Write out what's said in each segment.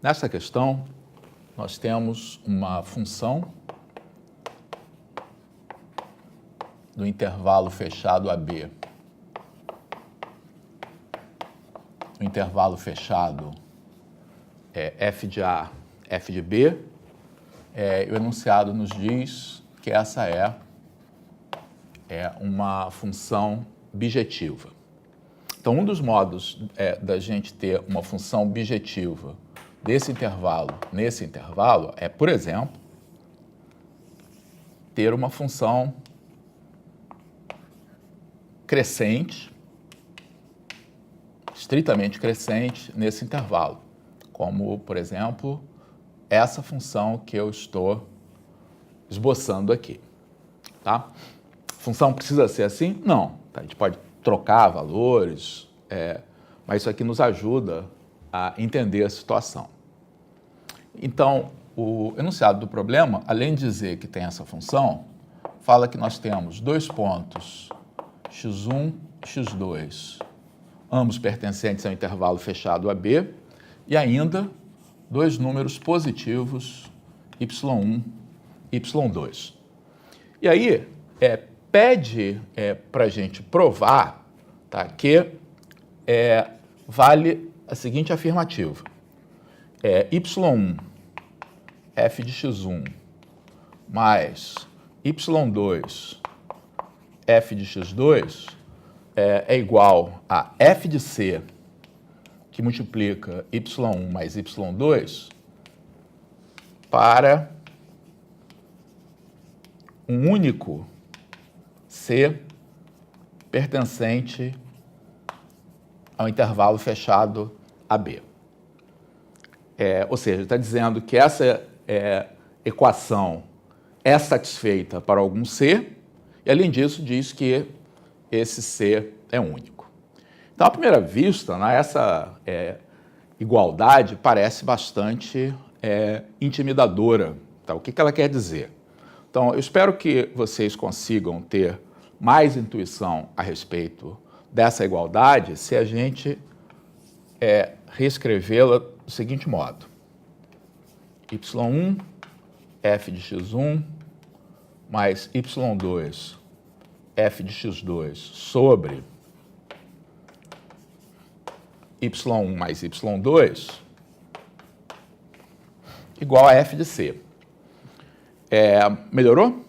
Nessa questão, nós temos uma função do intervalo fechado AB. O intervalo fechado é f de A, f de B. O enunciado nos diz que essa é uma função bijetiva. Então, um dos modos da gente ter uma função bijetiva desse intervalo nesse intervalo é, por exemplo, ter uma função crescente, estritamente crescente nesse intervalo, como, por exemplo, essa função que eu estou esboçando aqui. Tá? A função precisa ser assim? Não. A gente pode trocar valores, mas isso aqui nos ajuda a entender a situação. Então, o enunciado do problema, além de dizer que tem essa função, fala que nós temos dois pontos x1 e x2, ambos pertencentes ao intervalo fechado AB, e ainda dois números positivos, y1 e y2. E aí, pede para a gente provar, tá, que vale a seguinte afirmativa. Y1 f de x1 mais y2 f de x2 é igual a f de c, que multiplica y1 mais y2, para um único C pertencente ao intervalo fechado AB. Ou seja, está dizendo que essa equação é satisfeita para algum C, e além disso diz que esse C é único. Então, à primeira vista, essa igualdade parece bastante intimidadora. Tá? O que ela quer dizer? Então, eu espero que vocês consigam ter mais intuição a respeito dessa igualdade se a gente reescrevê-la do seguinte modo. y1 f de x1 mais y2 f de x2 sobre y1 mais y2 igual a f de c. Melhorou?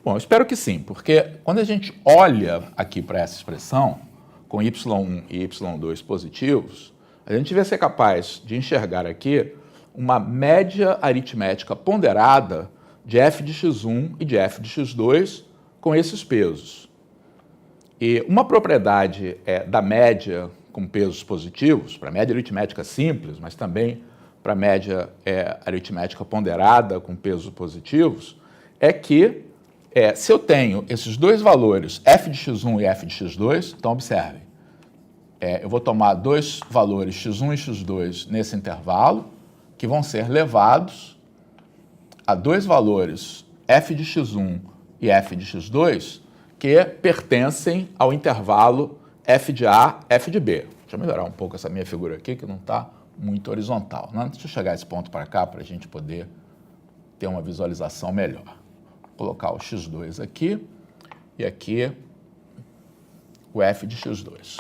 Bom, eu espero que sim, porque quando a gente olha aqui para essa expressão, com y1 e y2 positivos, a gente vai ser capaz de enxergar aqui uma média aritmética ponderada de f de x1 e de f de x2 com esses pesos. E uma propriedade da média com pesos positivos, para a média aritmética simples, mas também para a média aritmética ponderada com pesos positivos, é que se eu tenho esses dois valores, f de x1 e f de x2, então observem, eu vou tomar dois valores x1 e x2 nesse intervalo, que vão ser levados a dois valores f de x1 e f de x2, que pertencem ao intervalo f de A, f de B. Deixa eu melhorar um pouco essa minha figura aqui, que não está muito horizontal. Né? Deixa eu chegar esse ponto para cá para a gente poder ter uma visualização melhor. Vou colocar o x2 aqui e aqui o f de x2.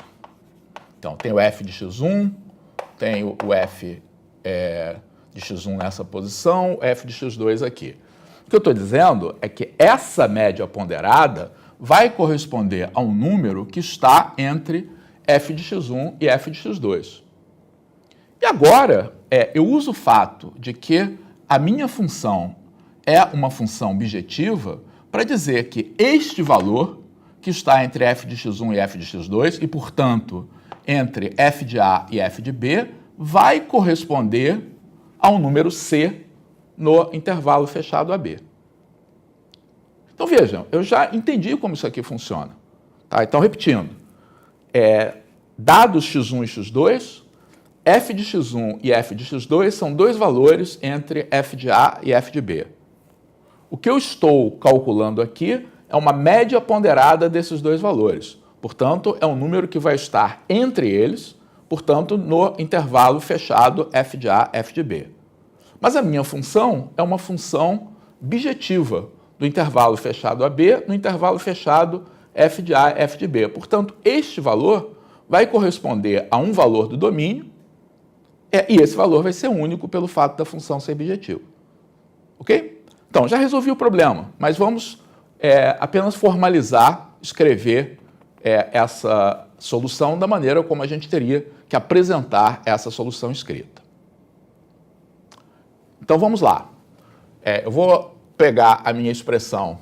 Então, tem o f de x1, tem o f de x1 nessa posição, o f de x2 aqui. O que eu estou dizendo é que essa média ponderada vai corresponder a um número que está entre f de x1 e f de x2. E agora, eu uso o fato de que a minha função é uma função bijetiva para dizer que este valor, que está entre f de x1 e f de x2, e, portanto, entre f de A e f de B, vai corresponder ao número C no intervalo fechado AB. Então, vejam, eu já entendi como isso aqui funciona. Tá? Então, repetindo, dados x1 e x2, f de x1 e f de x2 são dois valores entre f de A e f de B. O que eu estou calculando aqui é uma média ponderada desses dois valores. Portanto, é um número que vai estar entre eles, portanto, no intervalo fechado f de A, f de B. Mas a minha função é uma função bijetiva do intervalo fechado AB no intervalo fechado f de A, f de B. Portanto, este valor vai corresponder a um valor do domínio e esse valor vai ser único pelo fato da função ser bijetiva. Ok? Então, já resolvi o problema, mas vamos apenas formalizar, escrever essa solução da maneira como a gente teria que apresentar essa solução escrita. Então, vamos lá. Eu vou pegar a minha expressão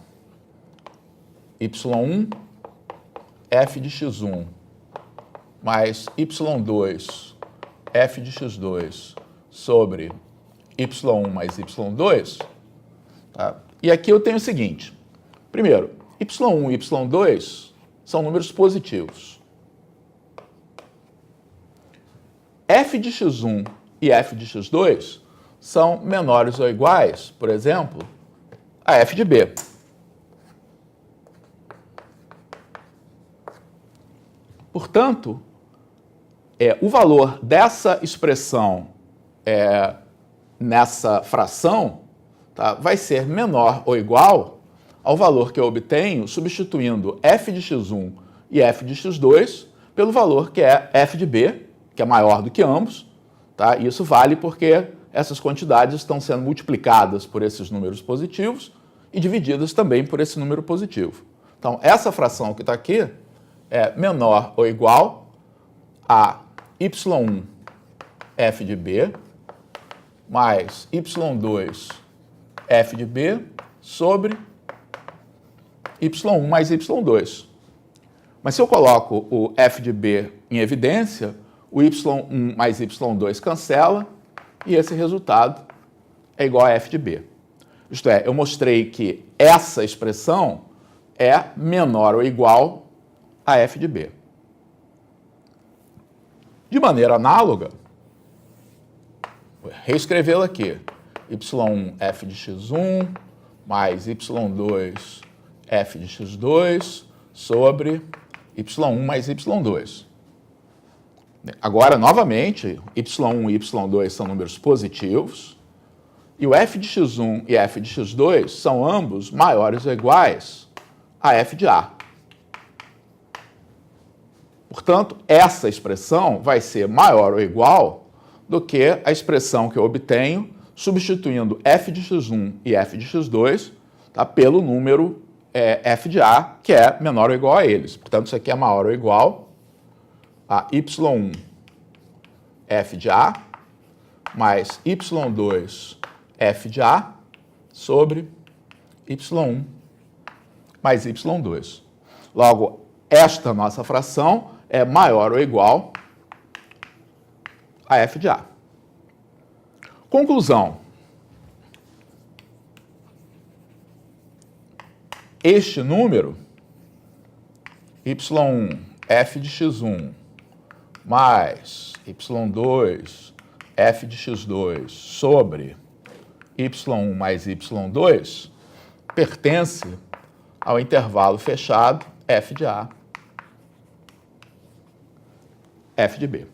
y1 f de x1 mais y2 f de x2 sobre y1 mais y2, tá? E aqui eu tenho o seguinte. Primeiro, y1 e y2 são números positivos. F de x1 e f de x2 são menores ou iguais, por exemplo, a f de b. Portanto, o valor dessa expressão nessa fração, tá, vai ser menor ou igual ao valor que eu obtenho substituindo f de x1 e f de x2 pelo valor que é f de b, que é maior do que ambos. Tá? Isso vale porque essas quantidades estão sendo multiplicadas por esses números positivos e divididas também por esse número positivo. Então, essa fração que está aqui é menor ou igual a y1 f de b mais y2 f de b sobre y1 mais y2. Mas se eu coloco o f de b em evidência, o y1 mais y2 cancela e esse resultado é igual a f de b. Isto é, eu mostrei que essa expressão é menor ou igual a f de b. De maneira análoga, vou reescrevê-la aqui. y1 f de x1 mais y2 f de x2 sobre y1 mais y2. Agora, novamente, y1 e y2 são números positivos e o f de x1 e f de x2 são ambos maiores ou iguais a f de A. Portanto, essa expressão vai ser maior ou igual do que a expressão que eu obtenho substituindo f de x1 e f de x2, tá, pelo número f de A, que é menor ou igual a eles. Portanto, isso aqui é maior ou igual a y1 f de A mais y2 f de A sobre y1 mais y2. Logo, esta nossa fração é maior ou igual a f de A. Conclusão. Este número, y1 f de x1 mais y2 f de x2 sobre y1 mais y2, pertence ao intervalo fechado f de A, f de B.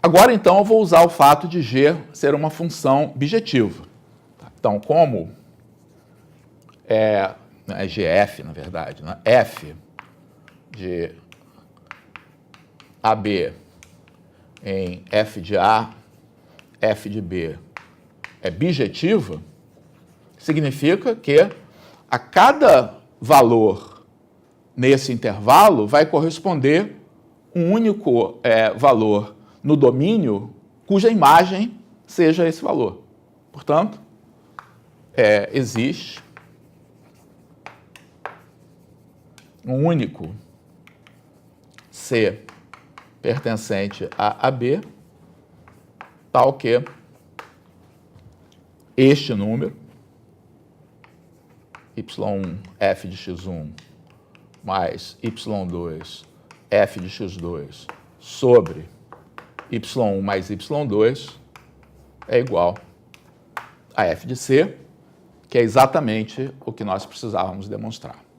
Agora, então, eu vou usar o fato de G ser uma função bijetiva. Então, como é GF, na verdade, né? F de AB em F de A, F de B é bijetiva, significa que a cada valor nesse intervalo vai corresponder um único valor no domínio cuja imagem seja esse valor. Portanto, existe um único C pertencente a AB, tal que este número, y1 f de x1 mais y2 f de x2 sobre y1 mais y2 é igual a f de C, que é exatamente o que nós precisávamos demonstrar.